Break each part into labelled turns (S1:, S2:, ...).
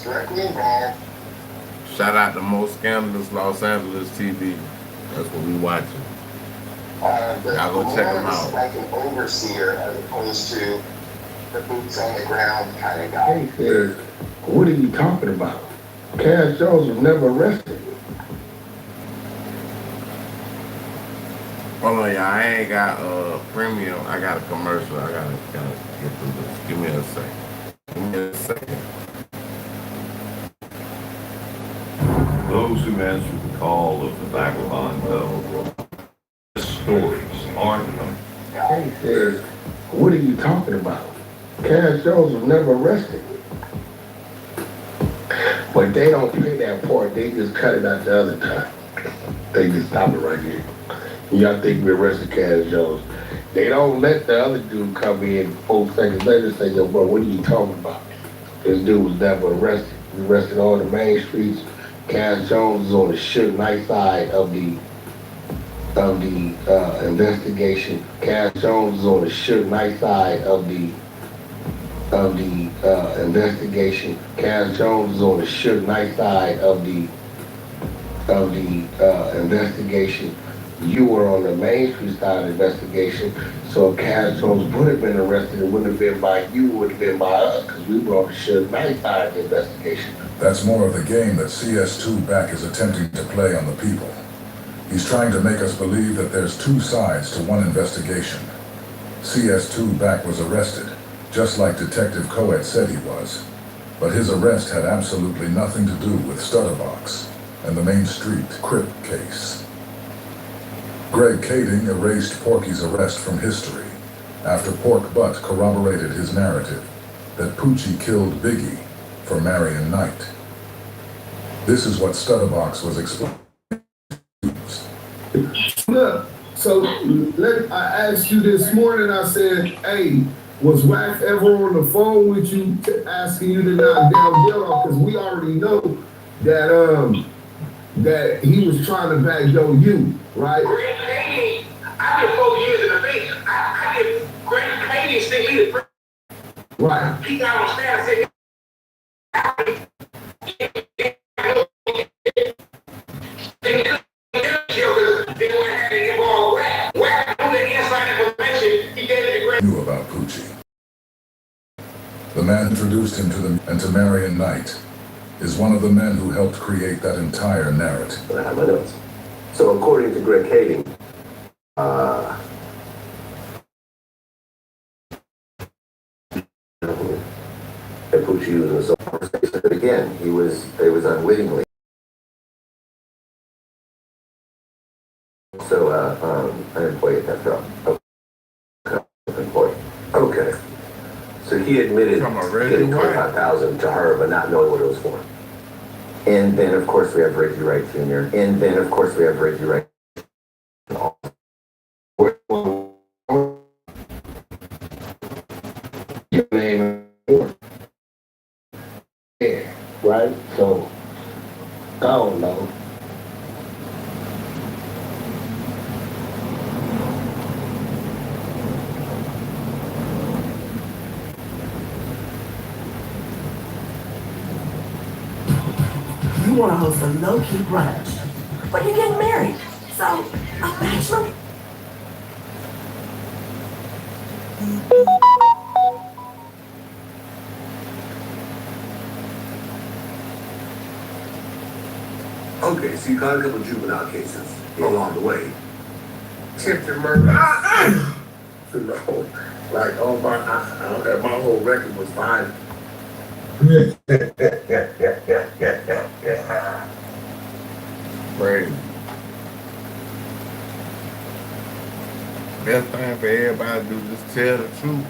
S1: directly involved.
S2: Shout out to Most Scandalous Los Angeles TV. That's what we watching. Y'all go check them out.
S1: Like an overseer as opposed to the boots on the ground kind of guy.
S3: He says, what are you talking about? Cash Jones was never arrested.
S2: Hold on, y'all. I ain't got premium. I got a commercial. I gotta get through this. Give me a second. Give me a second.
S4: Those who answer the call of the vagabond know stories aren't them.
S3: He says, what are you talking about? Cash Jones was never arrested. But they don't play that part. They just cut it out the other time. They just stop it right here. Y'all think we arrested Cash Jones. They don't let the other dude come in 4 seconds later and say, yo, bro, what are you talking about? This dude was never arrested. He arrested on the main streets. Cash Jones is on the Suge Knight side of the investigation. Cash Jones is on the Suge Knight side of the investigation. Cash Jones is on the Suge Knight side of the investigation. You were on the Main Street side of the investigation, so if Cash Jones would have been arrested, it wouldn't have been by you, it would have been by us, because we were on the Suge Knight side of the investigation.
S5: That's more of the game that CS2 back is attempting to play on the people. He's trying to make us believe that there's two sides to one investigation. CS2 back was arrested, just like Detective Coet said he was. But his arrest had absolutely nothing to do with Stutterbox and the Main Street Crip case. Greg Kading erased Porky's arrest from history after Pork Butt corroborated his narrative that Poochie killed Biggie for Marion Knight. This is what Stutterbox was explaining.
S6: Look, so I asked you this morning, I said, hey, was Wax ever on the phone with you asking you to knock down Dillon? Because we already know that that he was trying to back you, right?
S7: Greg Kading, I did 4 years in the base. I did Greg Kading still lead.
S6: Right.
S7: He got on staff and said,
S5: knew about Poochie. The man introduced him to them and to Marion Knight is one of the men who helped create that entire narrative.
S8: I have my notes. So according to Greg Kading, that Poochie was in the conversation, but again, it was unwittingly. So an employee at that job. Okay. Employee. Okay. So he admitted getting $25,000 to her, but not knowing what it was for. And then, of course, we have Reggie Wright Jr.
S3: Your name, yeah, right? So, I don't know.
S9: You want to host a low-key brunch, but you're getting married, so a bachelor.
S8: Okay, so you got a couple of juvenile cases along the way.
S3: Attempted murder. You know, like, oh my whole record was fine.
S2: Crazy. Best thing for everybody to do is just tell the truth.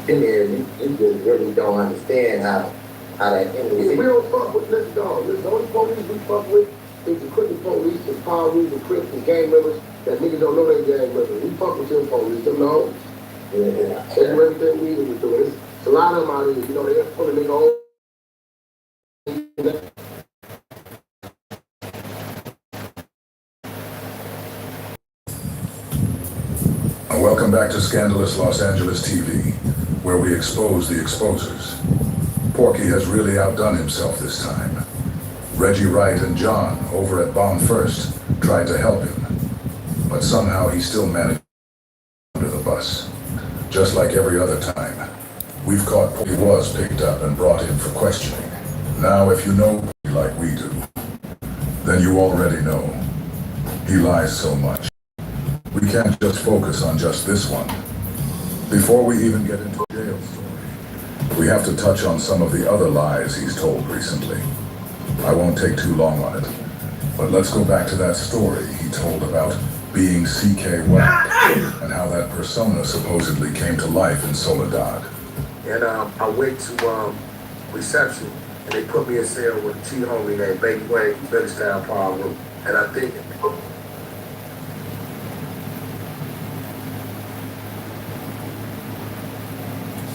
S8: In there, you just really don't understand how that ended.
S3: We don't fuck with this dog. The only police we fuck with is the criminal police, the power rules, the Crips, and gang members that niggas don't know they gang members. We fuck with them police, them the hoes. Yeah. They do everything we need to do. It's a lot of them out here, you know, they put a nigga on.
S5: Welcome back to Scandalous Los Angeles TV, where we expose the exposers. Porky has really outdone himself this time. Reggie Wright and John over at Bomb First tried to help him, but somehow he still managed under the bus. Just like every other time, we've caught Porky was picked up and brought in for questioning. Now if you know Porky like we do, then you already know. He lies so much. We can't just focus on just this one. Before we even get into jail story, we have to touch on some of the other lies he's told recently. I won't take too long on it, but let's go back to that story he told about being CK Wack and how that persona supposedly came to life in Soledad.
S3: And I went to reception, and they put me in cell with a G homie named Baby Wayne from Billystown Power Room. And I think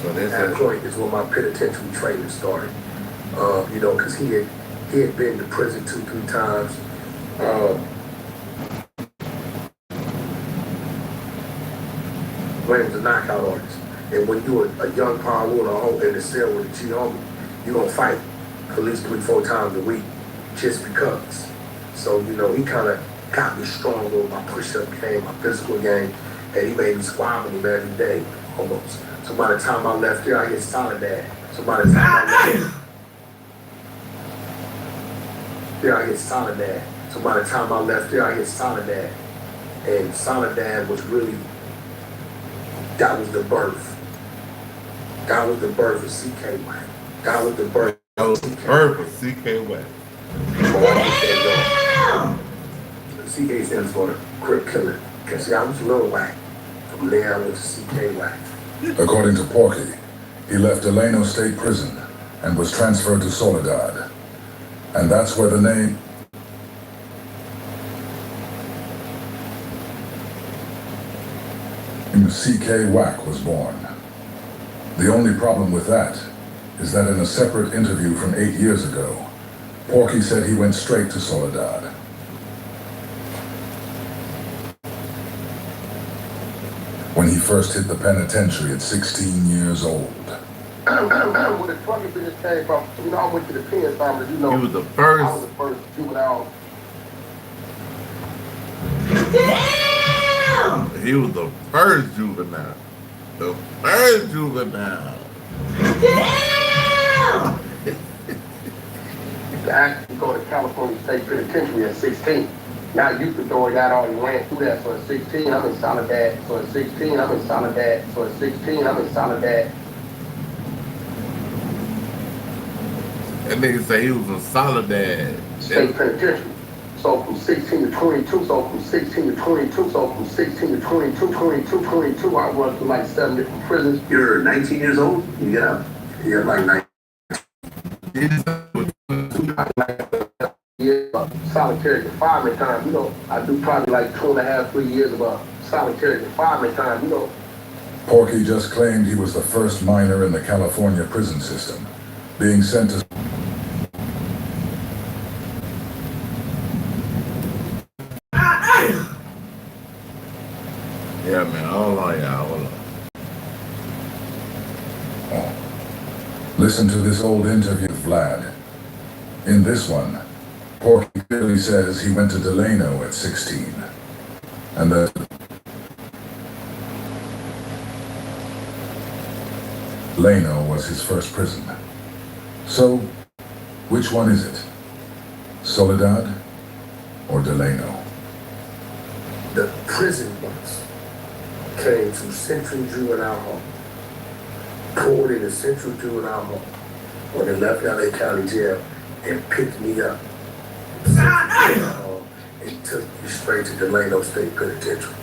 S2: So this
S3: that point is when my penitentiary training started. You know, because he had been to prison 2-3 times. Wayne was a knockout artist. And when you're a young power ruler in the cell with a G homie, you're going to fight at least 3-4 times a week just because. So, you know, he kind of got me stronger with my push-up game, my physical game, and he made me squat with him every day, almost. So by the time I left there, I hit Soledad. So by the time I left there, I hit Soledad. So by the time I left there, I hit Soledad. And Soledad was really, that was the birth. That was the birth of CK Wack. That was the birth of
S2: CK Wack.
S3: CK stands for the Crip Killer. Because see, I was Lil Wack. From there, I went to CK Wack.
S5: According to Porky, he left Delano State Prison and was transferred to Soledad. And that's where the name CK Wack was born. The only problem with that is that in a separate interview from 8 years ago, Porky said he went straight to Soledad. When he first hit the penitentiary at 16 years old.
S3: Where the drug business came from, you know, I went to the pen family, you know.
S2: He was the first.
S3: I was the first juvenile.
S2: Damn! He was the first juvenile. The first juvenile.
S3: Damn! To actually go to California State Penitentiary at 16. Now you could throw it out all you ran through that. So at 16, I'm in Soledad. So at 16, I'm in Soledad. So at 16, I'm in Soledad.
S2: That nigga say he was in Soledad.
S3: State Penitentiary. So from 16 to 22, so from 16 to 22, so from 16 to 22, 22, 22, I run through like 7 different prisons. You're 19 years old? You get out? You're like 19. Solitary confinement time, you know. I do probably like 2.5, 3 years of solitary confinement time, you know.
S5: Porky just claimed he was the first minor in the California prison system, being sent to
S2: Yeah, man, hold on, y'all, hold on.
S5: Listen to this old interview with Vlad. In this one, Porky clearly says he went to Delano at 16, and that Delano was his first prison. So, which one is it? Soledad or Delano?
S3: The prison bus came to Central Juvenile Hall, pulled into Central Juvenile Hall when they left LA County Jail and picked me up and took me straight to Delano State Penitentiary.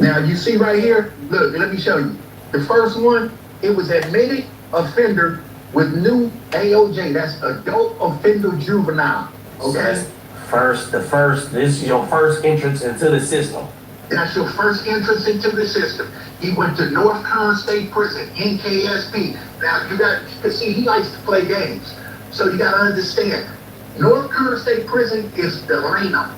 S10: Now you see right here, look, let me show you. The first one, it was admitted offender with new AOJ. That's adult offender juvenile. Okay?
S11: This is your first entrance into the system.
S10: That's your first entrance into the system. He went to North Kern State Prison, NKSP. Now you got to see, he likes to play games. So you got to understand, North Kern State Prison is Delano.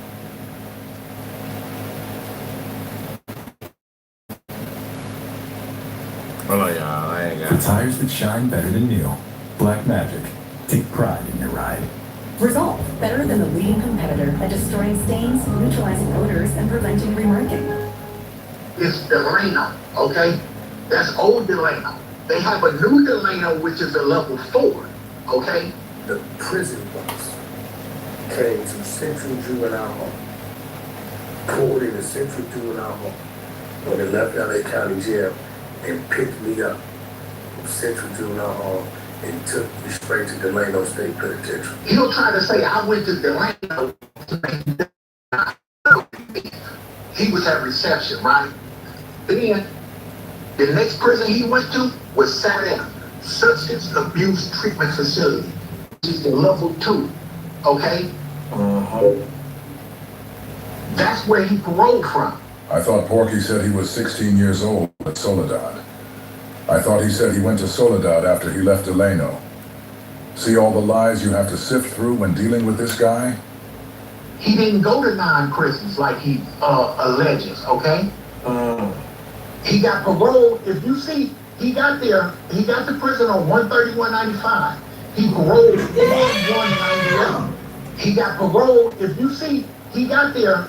S2: Hold on, y'all, I ain't got
S12: tires that shine better than new. Black Magic. Take pride in your ride.
S9: Resolve, better than the leading competitor at destroying stains, neutralizing odors, and preventing remarking.
S10: It's Delano, okay? That's old Delano. They have a new Delano, which is a level 4, okay?
S3: The prison bus came to Central Juvenile Hall, pulled into Central Juvenile Hall when they left LA County Jail and picked me up from Central Juvenile Hall and took me straight to Delano State Penitentiary.
S10: He'll try to say, I went to Delano. He was at reception, right? Then, the next prison he went to was SATF, Substance Abuse Treatment Facility, which is the level 2, okay? That's where he paroled from.
S5: I thought Porky said he was 16 years old at Soledad. I thought he said he went to Soledad after he left Delano. See all the lies you have to sift through when dealing with this guy?
S10: He didn't go to 9 prisons like he alleges, okay? He got paroled. If you see, he got the prison on 131.95. He paroled 198. He got paroled. If you see, he got the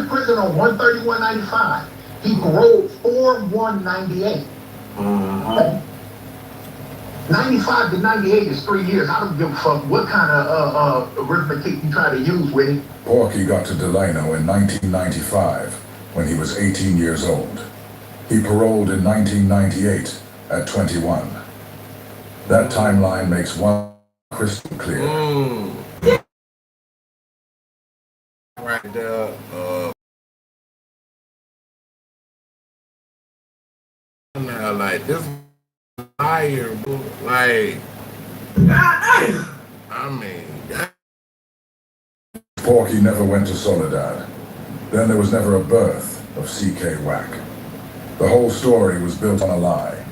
S10: prison on 131.95. He paroled 4198. 95 to 98 is 3 years. I don't give a fuck what kind of arithmetic you try to use with it.
S5: Porky got to Delano in 1995 when he was 18 years old. He paroled in 1998 at 21. That timeline makes one crystal clear.
S2: Right there, now, like, this liar, bro, like, I mean,
S5: Porky never went to Soledad. Then there was never a birth of C.K. Wack. The whole story was built on a lie.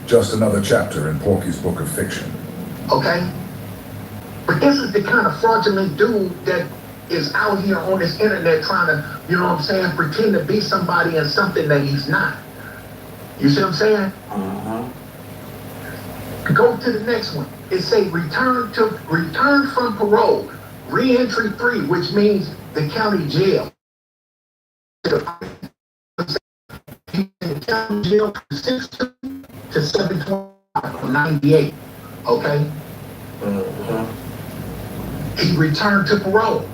S5: Just another chapter in Porky's book of fiction.
S10: Okay? But this is the kind of fraudulent dude that is out here on this internet trying to, you know what I'm saying, pretend to be somebody and something that he's not. You see what I'm saying? Go to the next one. It say return from parole, re-entry 3, which means the county jail. The county jail from 6 to 7/28. Okay? He returned to parole.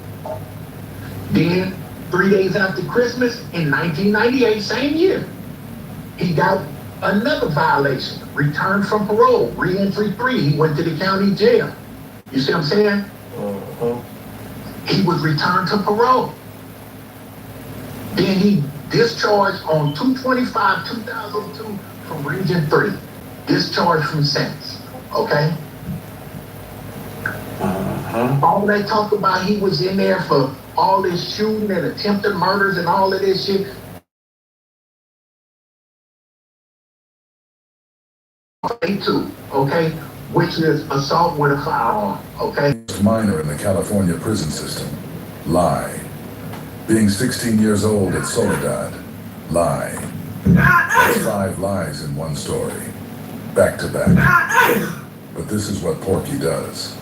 S10: Then 3 days after Christmas in 1998, same year, he got another violation. Returned from parole, re-entry 3. He went to the county jail. You see what I'm saying? He was returned to parole. Then he discharged on 2/25/2002 from Region 3. Discharged from sentence. Okay? All that talk about he was in there for all this shooting and attempted murders and all of this shit. A2, okay, which is assault with a firearm, okay?
S5: Minor in the California prison system. Lie. Being 16 years old at Soledad. Lie. That's 5 lies in one story. Back to back. But this is what Porky does.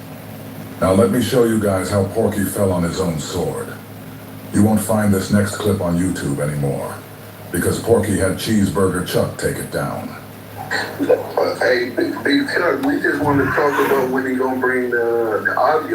S5: Now let me show you guys how Porky fell on his own sword. You won't find this next clip on YouTube anymore, because Porky had Cheeseburger Chuck take it down.
S3: Hey, Big Chuck, we just want to talk about when he gonna bring the audio.